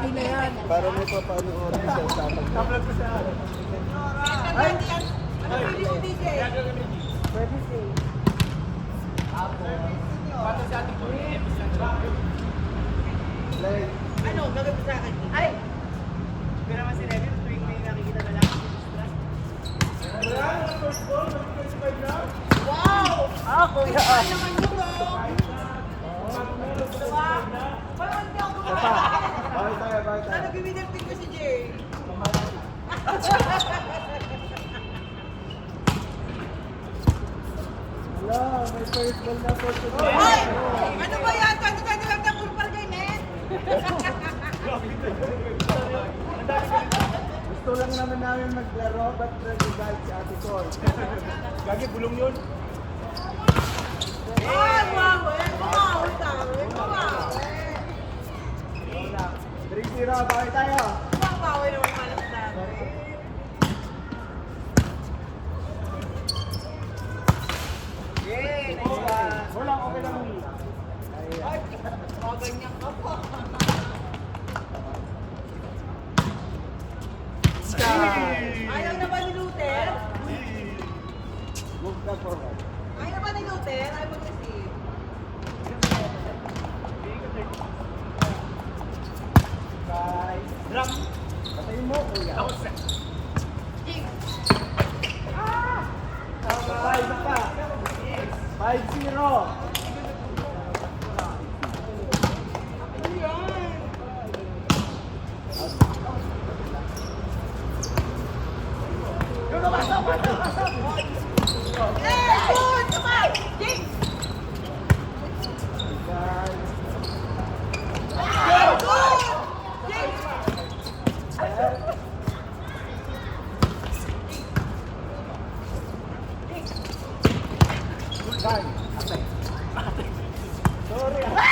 Pwede na yan. Para may papanoorin siya sa akin. Kaplag ko siya. Ay! Ano pili mo, DJ? Pwede siya. Pato sa ating Play. Ano, gagawin sa akin? Ay! Pero naman si Remy, tuwing may nakikita na lang. Wow! Ah, kuya. Ano naman yun, oh? Diba? Parang hindi ako Bakit tayo, bakit tayo? Ano, bibidal pick ko si Jay? Wala, may first ball na for today. Hoy! Ano ba yan? Tanda-tanda lang na puro palgay, men! Gusto lang naman namin maglaro, but result si Ate Cor. Gagi, bulong yun. Ay, wow! Bumawi tayo! Bumawi! 3-0, bakit tayo? Bumawi naman malas natin. Yay! Nice one. Wala, okay lang muli. Ay, ganyan ka pa. Ayaw na ba ni Luther? Move ka forward. Ayaw na ba ni Luther? Ayaw mag-receive. Guys, Drop. patayin mo, kuya. Ako sa... Jing! Tama, isa pa. 5-0. Eh! Good! Come on! Jing! Guys, Good! Jing! guys. Sorry. Iba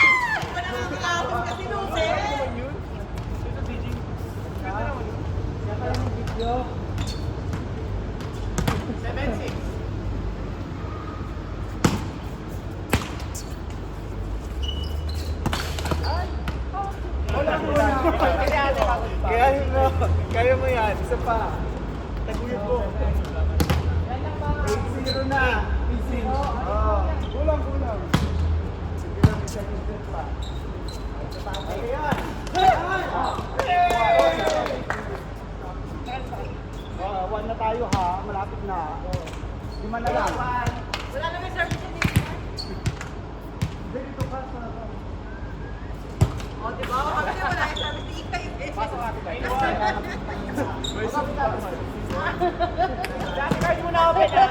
na mga kalapos kasi Luther. Ito, DJ. Ganda naman yun. Siya kayo ng video. 7-6. Kaya mo yan. Isa pa. Taguyod ko. 8-0 na. Easy. Kulang, kulang. Sige lang, may second set pa. Ayan. One na tayo ha. Malapit na. 5 na lang. Wala naman service sa dito. Dito ka sa... O, diba? Kami na wala yung service ni Ikay. Pasok natin tayo. Dati card mo na open ha.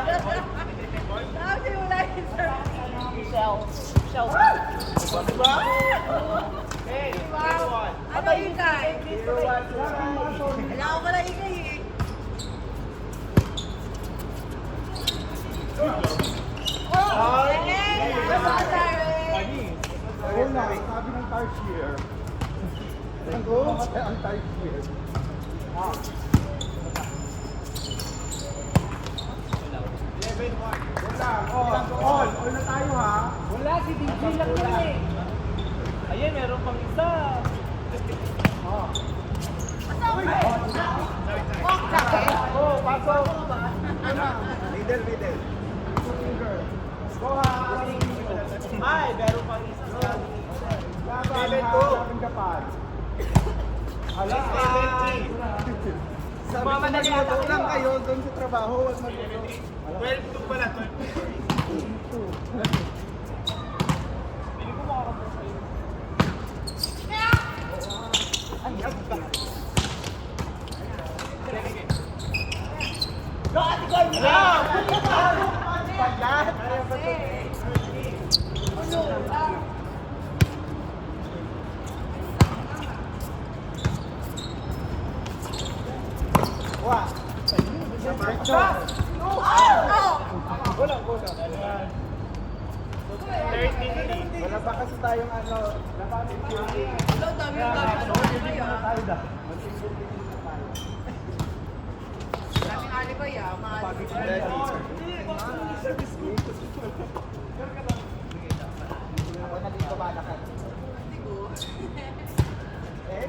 Sabi wala yung service. Shell. Diba? Hey, Wow! Ano Ikay? 0-1. Wala ko pala Ikay eh. Oh! Hey! Ano service? Ayun na, sabi ng tarsier. Ang goal, ang tarsier. Ah. 11-1. Wala. All na tayo ha. Wala, si DJ lang yun eh. Ayan, meron pang isa. Oh. Oh, sakit. Oh, pasok. Middle, middle. Finger. Go ha. Ay, meron pang isa. Laban ha. Laban ka pa. Ala. 17. Sabi ko Mama, magluto nag-iata lang kayo. kayo doon sa trabaho. Huwag magluto. 12-2 pala, 12-2. Hindi ko makakapos sa'yo. Paglat. Wah. Diretso. Kulang, kulang. 13-3. Wala pa kasi tayong ano, napapit yung Hello, dami yung gagawin. Ano ba yan? tayo da. Mag-single na tayo. Daming alibay ah. Mga Ako na dito balakad. Hindi ko. Eh?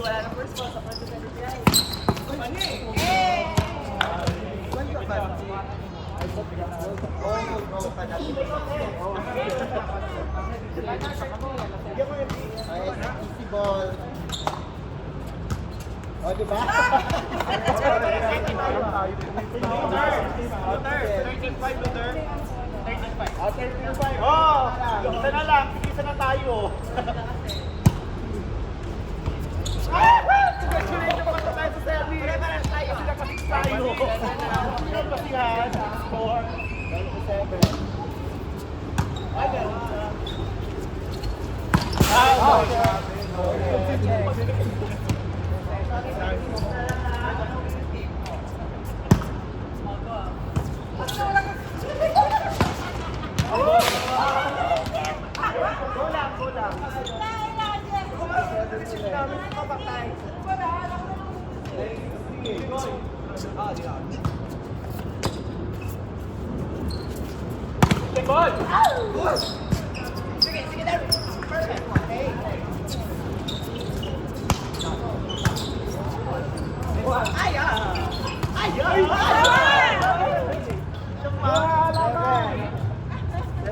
wala na first ball sa first ball. Kwento ba? Ay, sa pinag-goal. Goal pa natin. Ay, easy ball. O, diba? Isa na lang, isa na tayo. Congratulations mga tayo sa service. Tayo sila kasi tayo. Sila pasihan.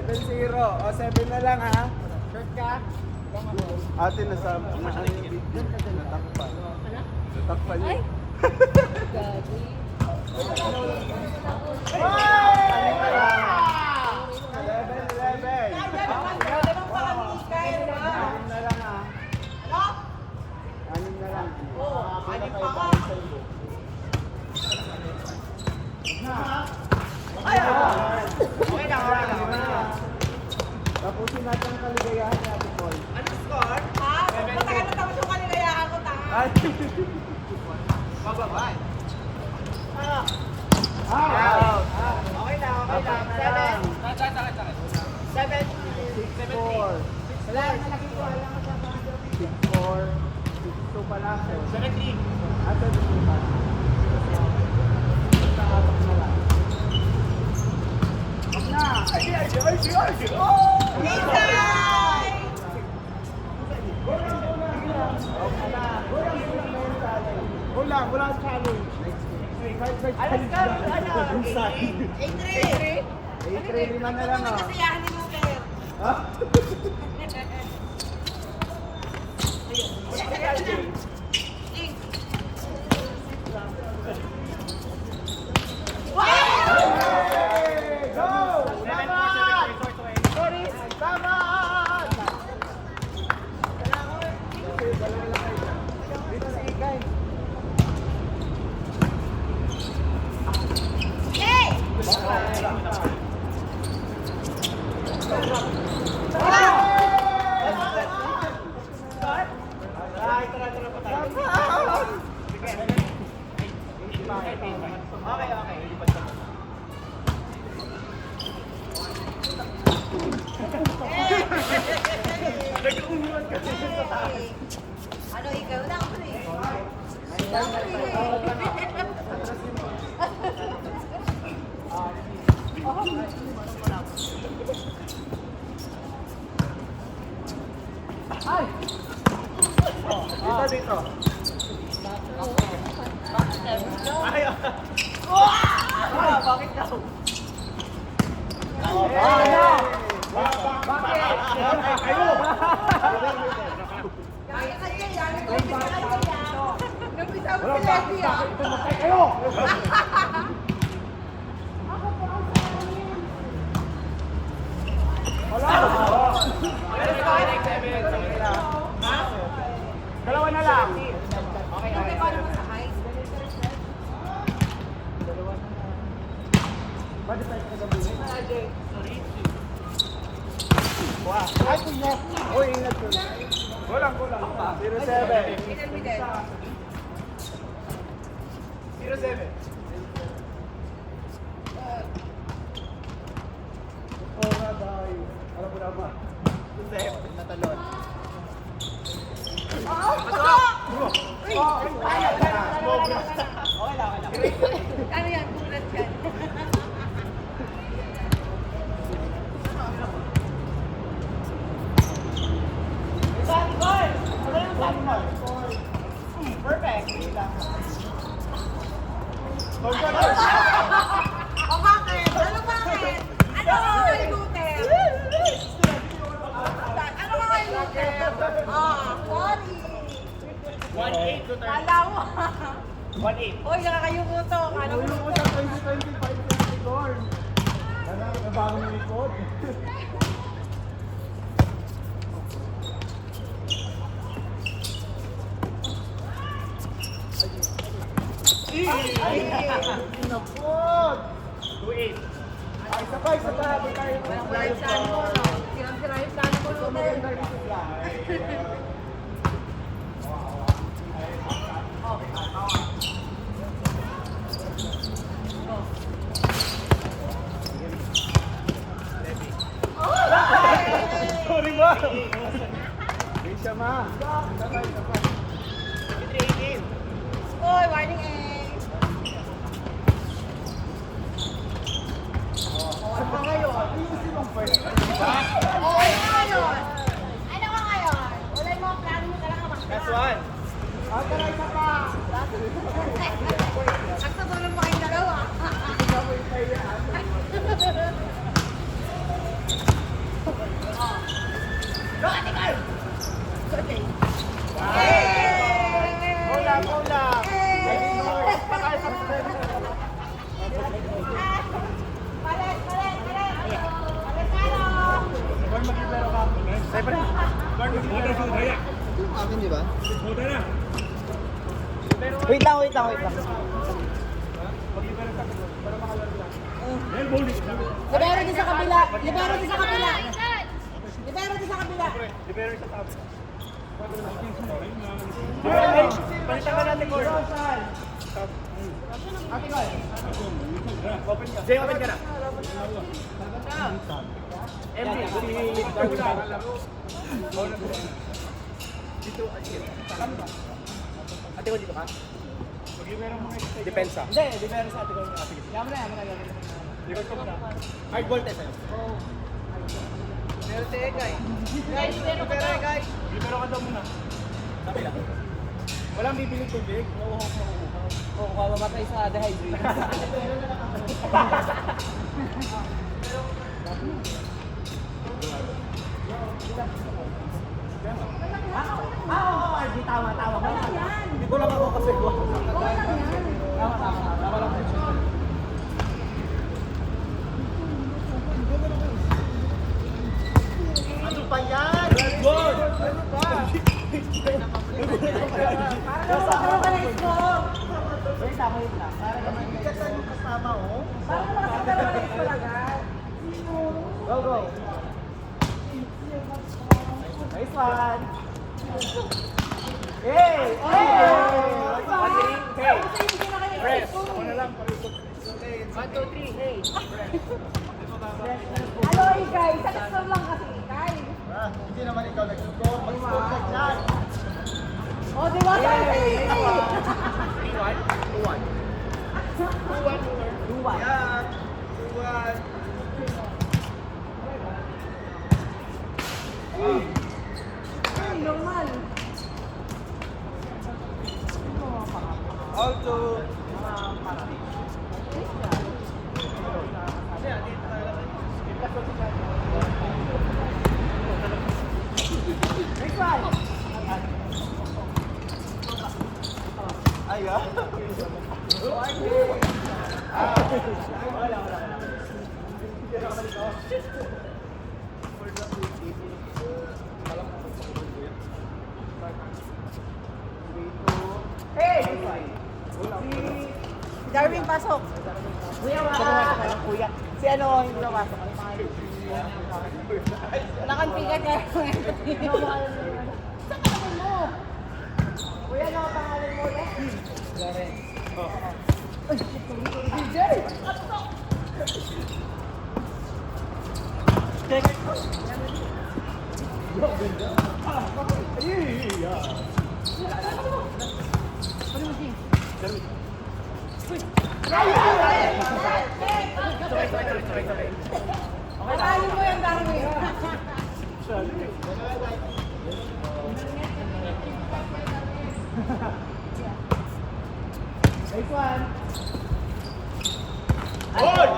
7-0. O, 7 na lang ha. Short ka. Ate, nasa natakpan. Natakpan niya. Gagi. 11. Anim na lang. Tapusin natin ang kaligayahan ni Ate Paul. Ano score? Ha? Matagal na tapos yung kaligayahan ko, tanga. Ay! Bababay. Okay lang, okay lang. 7. 6-4. Wala, nalaki ko. Alam ko sa mga 6-4. 6-2 pala. 17. At 17 pa. Basta atak na lang. Wag na! Wala challenge. Alas ka, ano? 8-3. 8-3 lima na lang ah. Kasiyahan ni Luker. Ha? Hey, go! Tamaan! Tamaan! Dito si Ikay. Ano, ikaw lang ako eh. Dito. Bakit daw? Dalawa na lang. Ay, kuya. Uy, ingat ko. Kulang. 0-7. 0-7. Oh, raday. Alam mo naman. Natalon. Ano yan? Kulat yan. 1-8 to turn. Kala mo. 1-8. Uy, nakakayuko to. Kala mo. Ulo ko sa 2025 na record. Nabago ng record. Ay! Pinapot! 2-8. Ay, sabay, sabay. Walang wala yung plano mo, no? Sirang-sira yung plano mo, no? Maganda rin sila. Sorry ba? Hindi siya ma. Sabay, sabay. 3-18. Uy, warning eh. Ano ba ngayon? Ayusin mong first. Oo, ano ngayon? Ano ka ngayon? Wala yung mga plano mo talaga mas. Last one. Ah, taray ka pa. Nagtutulong mo kayong dalawa. Sabay tayo yan. Hola, hola. Palit, palit, palit. Palit tayo. Akin di ba? Wait lang, wait lang, wait lang. Libero din sa kabila. Libero din sa kabila. Libero din sa kabila. Palitan ka natin, Gord. Jay, open ka na. MD, si Darwin dito, ate ko dito ka? Depensa. Hindi, libero sa atin ko. Sige. Yaman na, yaman na, yaman na. Likod ko muna. Hard ball test sa'yo. Libero tayo, guys. Guys, libero ka daw. guys. Libero ka daw muna. Kapila. Walang bibiling tubig. Nauuhaw na uuhaw. Oo, kung mamatay sa dehydration. RG, tama, tama. Hindi ko lang ako kasi ko. Tama lang. Ano pa yan? Good! Ano pa? Para ka na score. Wait lang, wait lang. Hindi ka saan yung kasama, oh? Para makakadalawa na score agad. Go, go. Nice one. Hey! Hey! Press! Ako na lang. 1, 2, 3, hey. Aloy, guys. Sa score lang kasi, guys. Ah, hindi naman ikaw nag-score. Mag-score ka dyan. O, di ba? Hey! 3-1? 2-1. 2-1. Yan. Tuwan. Ay, normal. All to. Next one. Ay, ah. Hey! Darwin, pasok. Kuya. Si ano, hindi na pasok. Wala kang ticket kaya. Saan ka naman mo? Kuya, ano ang pangalan mo ulit? DJ! Malalim mo yan, Darwin. Nice one. Hoy!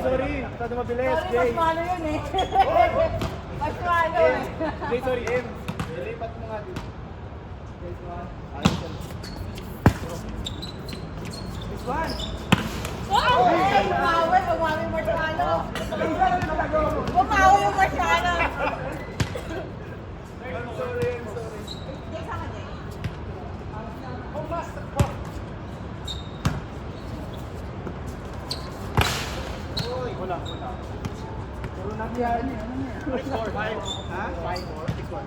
Sorry. Masyado mabilis, Sorry, Jay. mas malo yun eh. Mas malo eh. Jay, sorry, M. Ilipat mo nga dito. Umawi Marciano. Umawi yung Marciano. Wala. Puro nagyari niya. Ano niya? Ha? 5-4.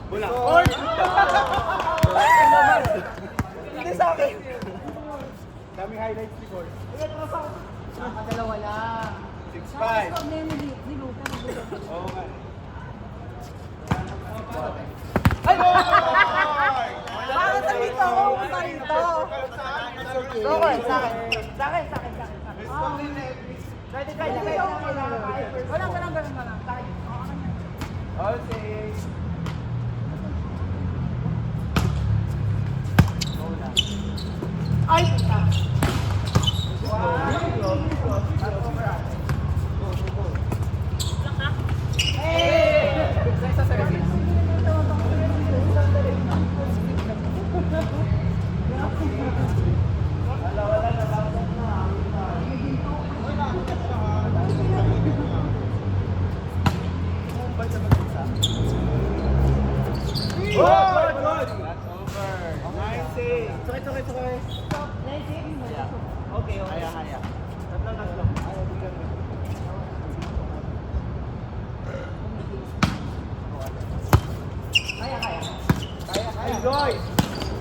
Wala. Hindi sa akin. Daming highlights ni Gord. Dalawa lang. 6-5. Oo nga. Bakit sa dito? Sa dito. Okay, sa akin. Sa akin. Pwede. Walang. Okay. Ay! Good! That's over. Nice save. Sakay. Okay. Haya. Tatlo. Enjoy!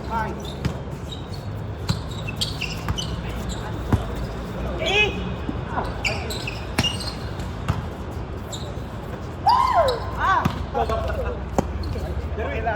Fine. Derwila.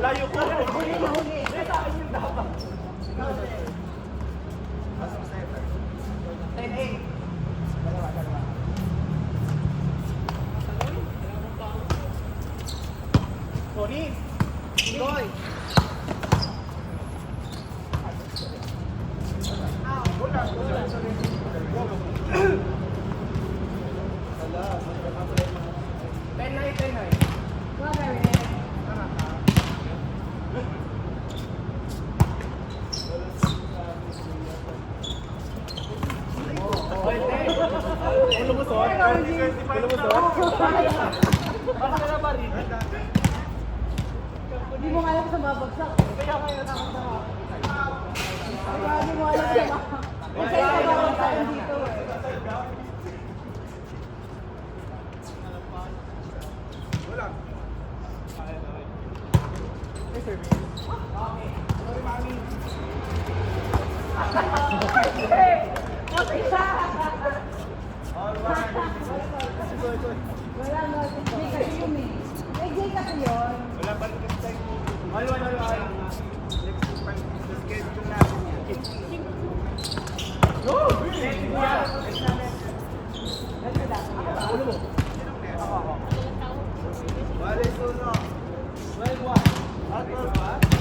Layo ko. Sorry. Enjoy. Hindi mo alam sa babagsak. Kaya ngayon ako sa hindi mo alam sa Kasi sa babagsak dito eh. Wala, Jay kasi yun eh. May Jay kasi yun. Wala pa rin kasi tayo. Ay. Next time, the schedule natin yan. Go! Ulo mo. Ako. Bale, suno. 12-1. 12-1.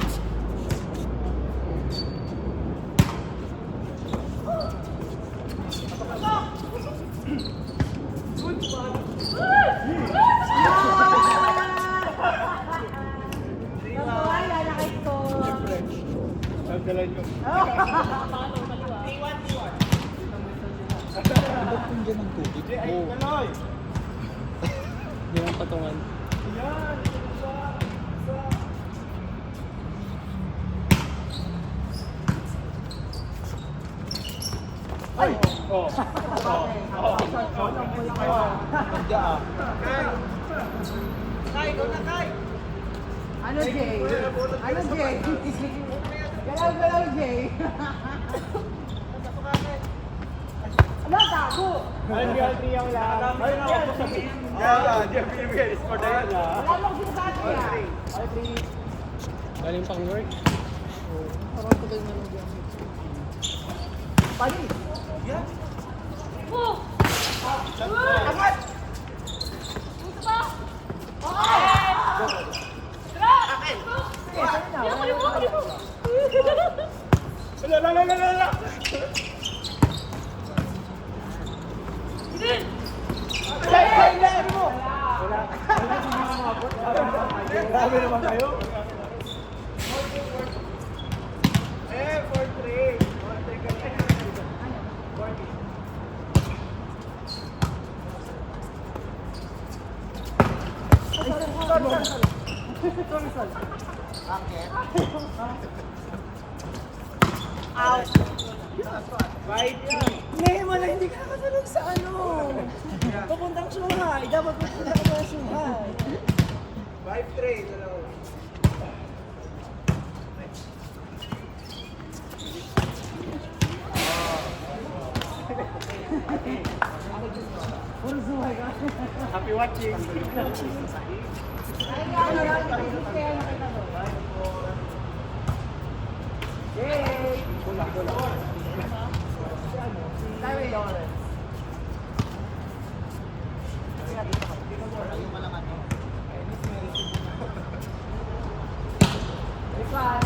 Nagdala nyo. Ba't kung dyan ang tubig? Ay, Kaloy! Yan ang patungan. Yan! Ay! Oh! Hindi ah. Ano Jay? Ano Jay? Galaw-galaw, Jay. Ano, tago? Ay, hindi ako lang. Ay, ako sa pin. Kaya, di ang pinibigay. Score na yan, ha? Wala lang sinasabi niya. Ay, 3. Galing pang work. Parang tuloy na lang dyan. Pali. Oh! Agad! Gusto ba? Okay! Tara! Akin! Huli mo! Lala! Ay, mo! Wala. Grabe naman kayo. Eh, 4-3. 4-3 ka na. 40. Out! Fight yan. Ngayon mo na hindi ka nakasunod sa ano. Papuntang Shanghai. Dapat pupunta ka sa Shanghai. 5-3. Dalawa. Happy watching. Ay, ano lang, kaya nakita mo. Yay! Bola. Tayo Lawrence. This one.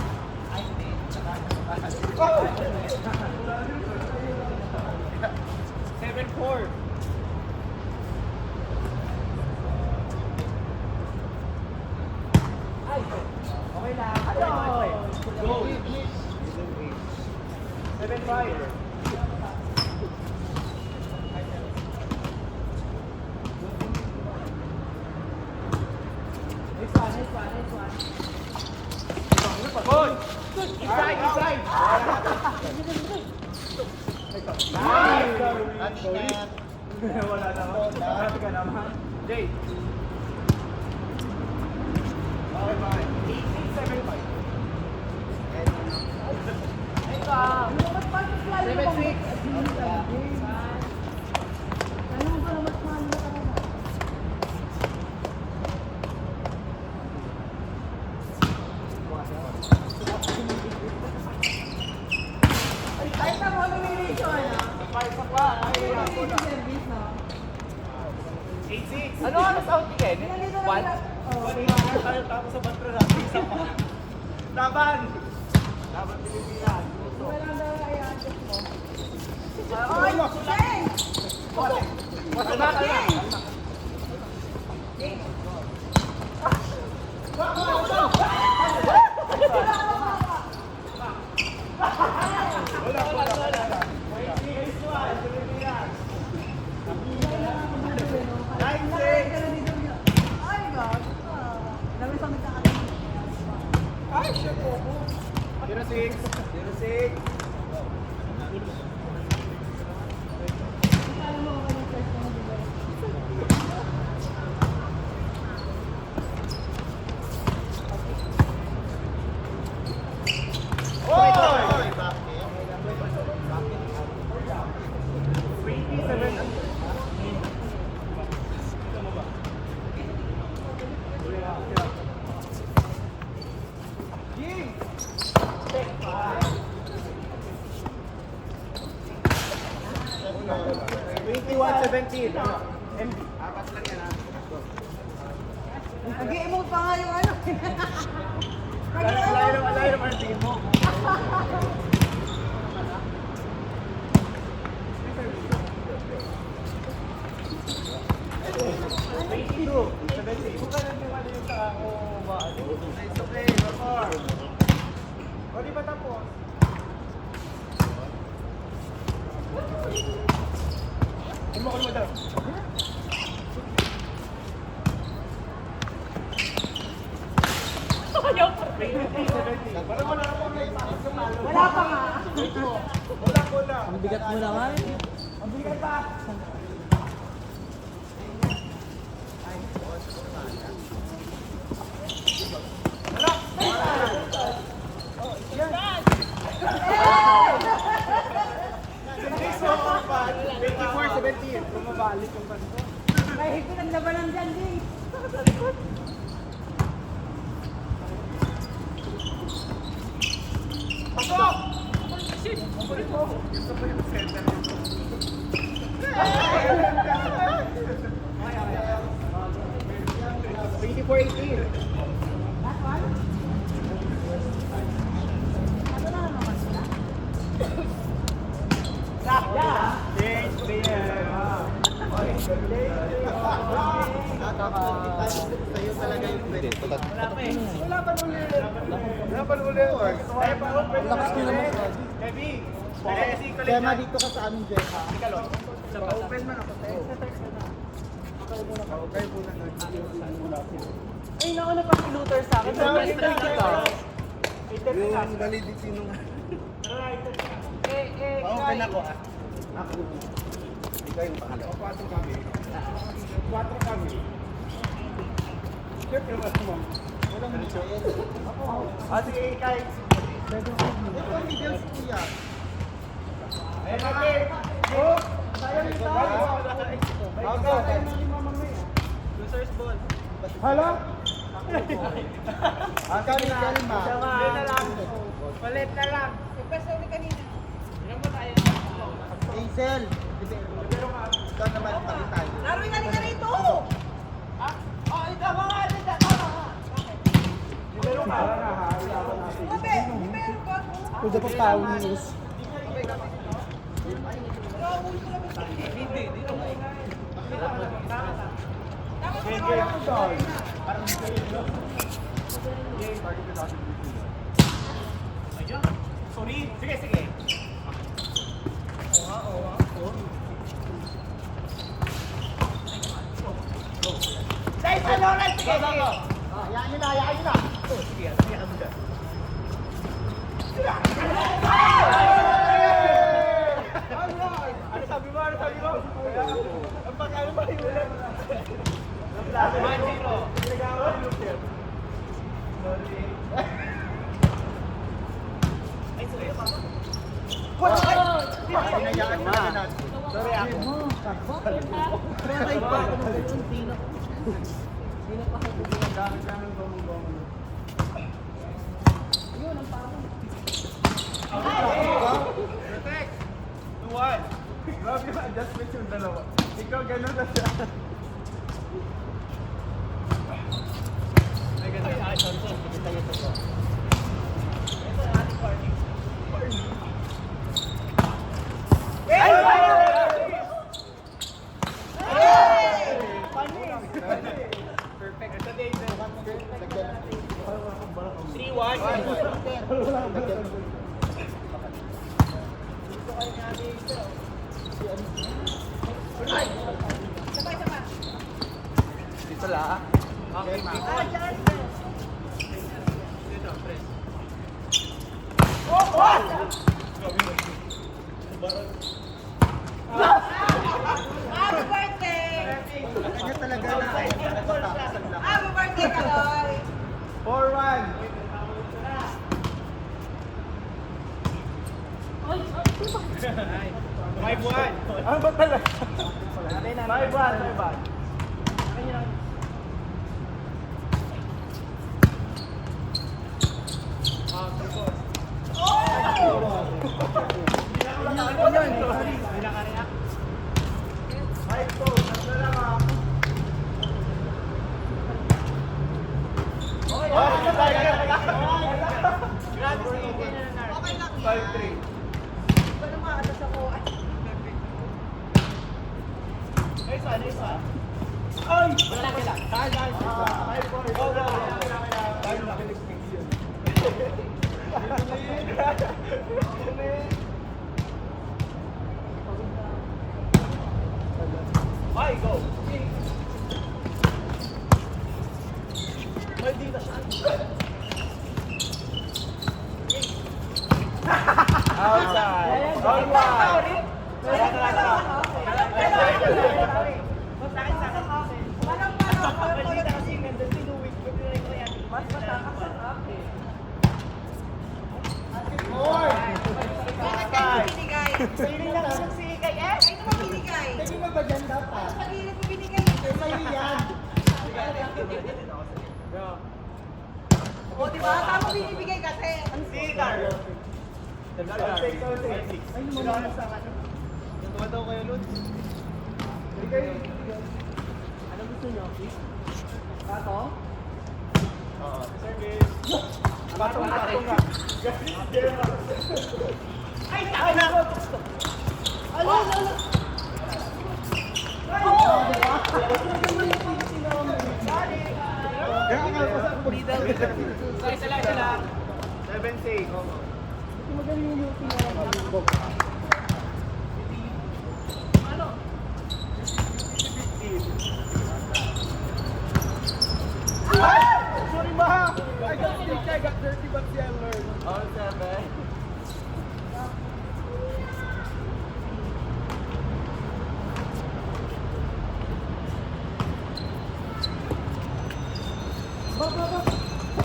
Seven, 4. Ay, Okay lang. Go. 7-5. this one. Good. Inside. Nice. Wala naman. Happy ka naman. Jay. Okay, bye. 8-7-5. Mas mahal mo 7-6. Ano ba na mas mahal mo talaga? Kahit na mo nomination, service, no? 8-6. Ano oras out again? Nandito na One? lang. Oh, Tayo tapos sa batro natin. Isa pa. Laban! Laban Pilipinas. wala daw ay adjust mo. Ay, Shane! Wala ka na. Wala. Pilipinas. 9-6. Ay, God. Dami sa magkakaroon. Ay, shit po. 0-6. Alam mo, ako yung first mo, di ba? Oy! 27. Ying! 21-17. Apat lang yan, ha? Nag-i-emote pa nga yung ano. Layo naman ang team mo. It's okay, one more. O, di ba tapos? Ano mo daw? Parang wala na may pasok sa talo. Wala pa nga. Wala. Ang bigat mo naman. Ang bigat pa. Wala. balik yung kanto. May higpit ang labanan dyan, Jay. Pasok! Kulit mo. Gusto ko yung center nito. Kaya nga dito ka sa amin, Jeff. Open man ako. Ay, nauna pa si Luther sa akin. Yung validity nung... Open ako ah. Ako. Ikaw yung pangalawa. 4 kami. 4 kami. Siyempre mas mo. Walang mucho. Sige, Kay. Ito ang details, kuya. Ayun natin. Oh! Sayang ito. Loser's ball. Hala? Aka ni Kalma. Ulit na lang. Ulit na lang. Request ulit kanina. Hazel. Ikaw naman pali tayo. Laruin na rin rito! Meron ka. Ube! Meron ba? Kung dapat pawis. Sorry. Sige, sige. Dahil sa Lawrence, sige, sige. Hayaan nyo na, hayaan nyo na. Sige, sige, ano dyan? Ano sabi mo? Ano sabi mo? Ang pagkano ba yung ulit? 1-0. Pinagawa ni Lucian. Sorry. Ay, sorry. Hinayaan nyo na natin. Sorry ako. Try pa ako ng ganyan, di na ko. Dami-dami gomong-gomong. Yun, ang pamo. Protect. 2-1. Grabe yung adjustment yung dalawa. Ikaw ganun na siya. Ay, ganun. Ay, sorry. Sige tayo ito. Ito ang ating party. Perfect. Ito din. 3-1. Sabay-sabay. Dito lang. Okay, Ah, dyan. dito, press. Happy birthday! Kanya talaga na. Happy birthday, Kaloy! 4-1. Five one. Ano ba talaga? 5-1. Okay lang yan. 5-3. Ito na maatas ako. Ay, Isa. Ay! Wala ka lang. Kaya. 5-4. Go, go. Tayo nakinig yun. Ay, go. Ay, di na siya. Outside. All one. bakit kayo pinigay? Feeling lang ako si Ikay eh. Kayo naman pinigay. Hindi ba ba dyan dapat? O, di ba? Tama binibigay kasi. Si Dar. Dar. 6. Sino ang sa ano? Tuwa daw kayo, Lod. Ano gusto nyo? Pato? Oo. Service. Batong nga. Ay, nako. Ano? Ano? Isa lang. 7-6. Magaling yung ulti na. Sorry, Maha! I got sick, I got dirty, but still learn. All 7.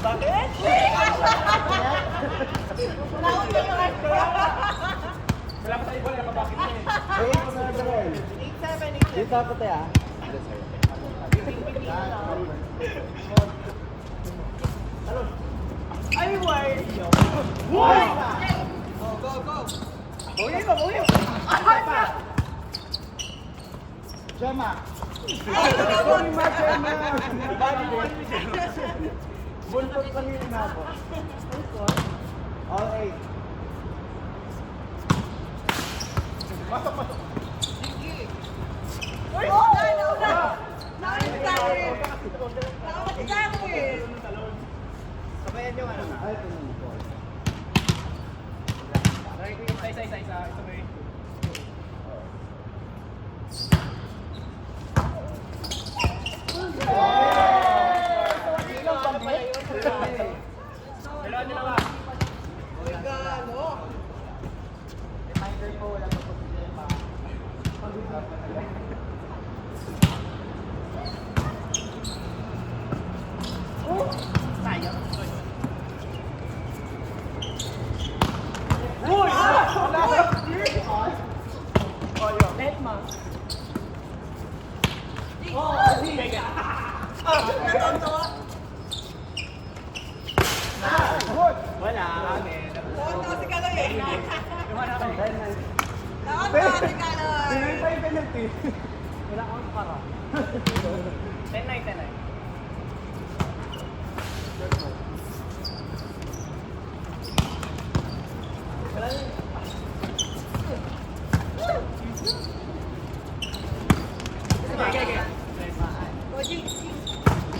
Bakit? Nauna yung Wala pa sa iba na mabakit na eh. Hey, Samuel. 8-7. Dito ako tayo, ah. Ay, why? Gemma. Sorry, Ma, Gemma. Bulpot lang yun na ako. All 8. Uy! Nauna! Nakakitakin! Nakakitakin! Sabayan yung ano. Ay, ito na po. Isa. Sabay. Kailangan nyo na ba? Regalo! Reminder po, wala pa po si Gemma. Wala. Nakakita kasi ka lang eh. Nakakita Pero, kasi ka lang. pinay pa yung penalty. Wala akong para. 10-9.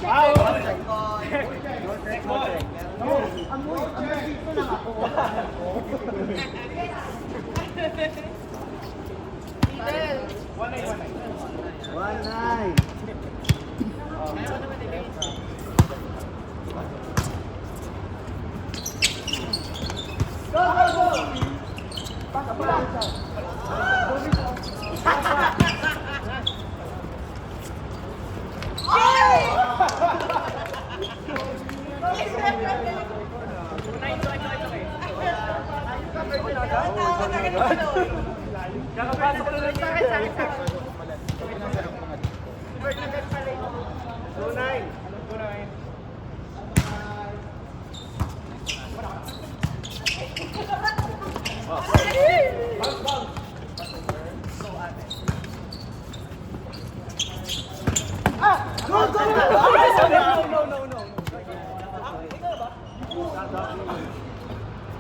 Wow! Next ball. Amoy dito lang ako. Fidel. 1-9. 1-9. Ay! 2-9. Tawag na kita tuloy. Kakapasok ko na lang. Sakit. 2-9. No.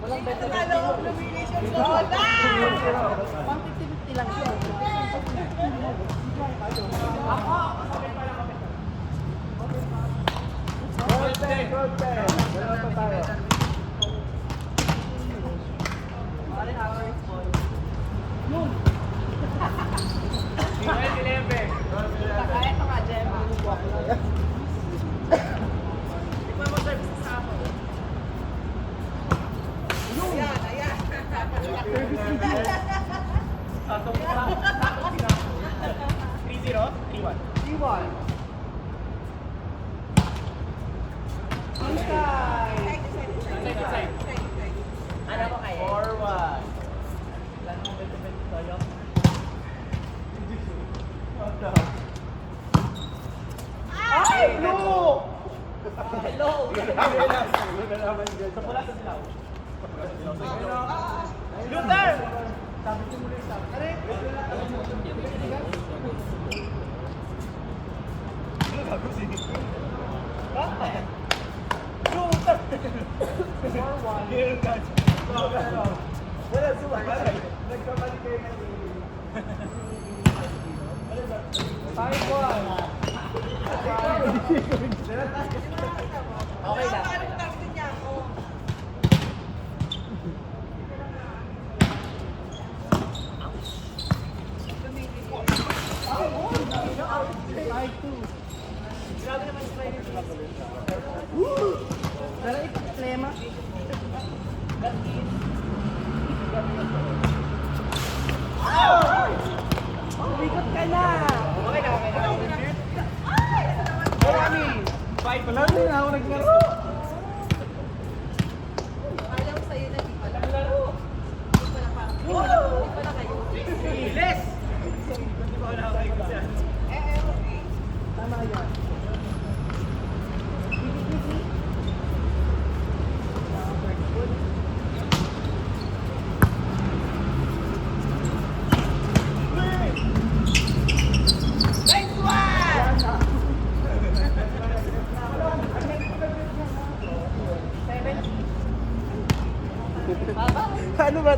Walang better. Naloob na relation ko. Wala! 150 lang siya. Gold pen. Dalawa pa tayo. Kaya pa nga, Gemma. Tignan mo service sa ako. Ayan. Sakto sila. 3-0? 3-1. 3-1. Side. Ano ba kaya? 4-1. Ay! No! Hello! Wala, suwa. Nagkamali kayo ng Okay lang. Dala ito, plema. Umikot ka na. Okay na. Marami. Fight. Wala din ako naglaro. Alam ko sa'yo na di pala. Naglaro. Di pala parang. Di pala kayo. Iles. Hindi ba wala kayo dyan? Okay. Tama yan. Ano ba?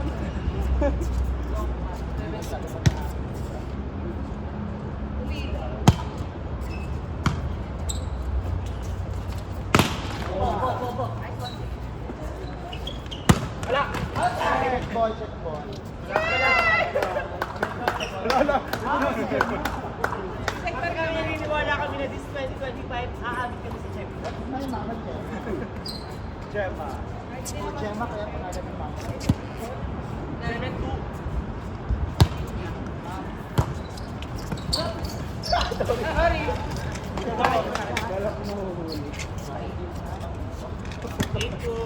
Checkpoint. Sector kami naniniwala kami na this 2025, aabot kami sa checkpoint. May mama ko. Gemma. Gemma kaya pangalan ng mama. Narinig 2. Sorry. Thank you.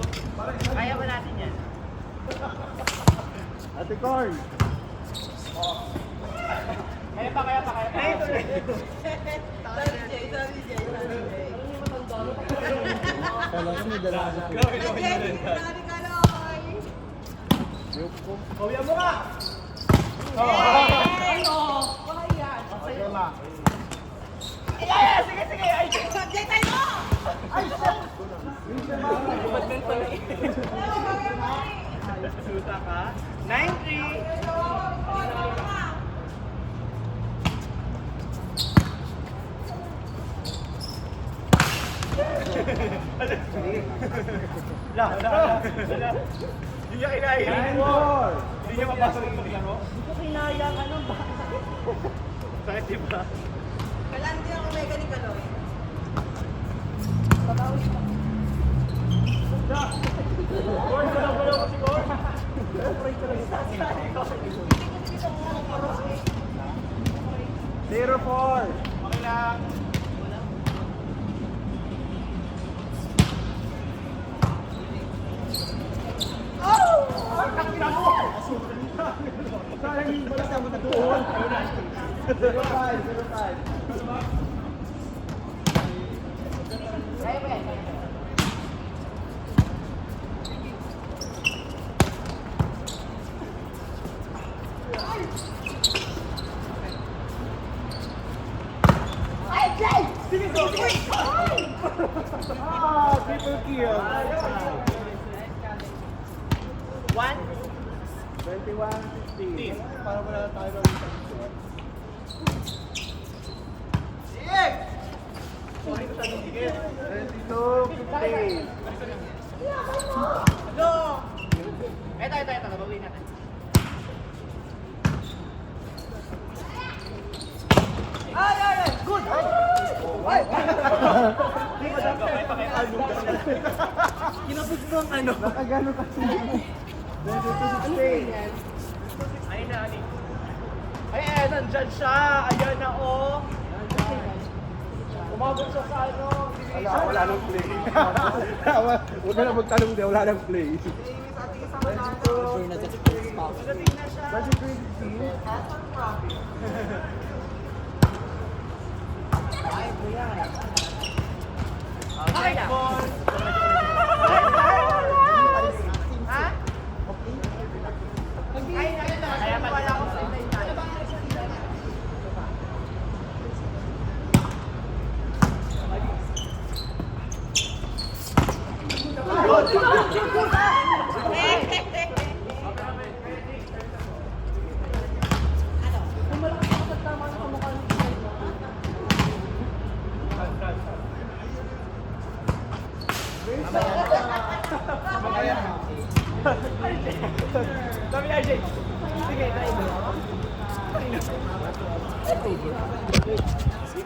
Kaya ba natin yan? Ate Corn. Kaya pa. Kaya tuloy. Sorry, Jay. Sorry, Jay. Sorry, Jay. Kala ko may dala ka. Grabe Jay, sorry ka, Loy. Kawya mo ka! Hey! Wala yan. Gemma. Yeah, sige! Ay, Jay, tayo mo! suta ka. 9-3. Wala. Hindi niya kinahiling mo. Hindi niya mapasok yung paglaro. Hindi ko kinaya ano ba? Sakit diba? Kailan din ako mega ni Kaloy. Gord, galaw ko si Gord. Zero 4. Okay lang. Sayang yung balas na matatuon. 0-5. Triple kill. 1. 21-15. Para wala tayo ng Sorry ko tanong higit. 22-15. Hello! Ito. Nabawin natin. Ay! Good! Ay! Hindi ko dapat may pakialong gano'n. Kinapos mo ang ano. Nakagano kasi. 22-16. Ay, nani. Ay, nandyan siya. Ayan na, oh. Umabot siya sa ano. Wala nang play. Huwag na magtanong din, wala nang play. Pagdating na siya. 23-16. Ay, ball. Ha? Ay, kaya wala ko sa RJ. Sige, try mo.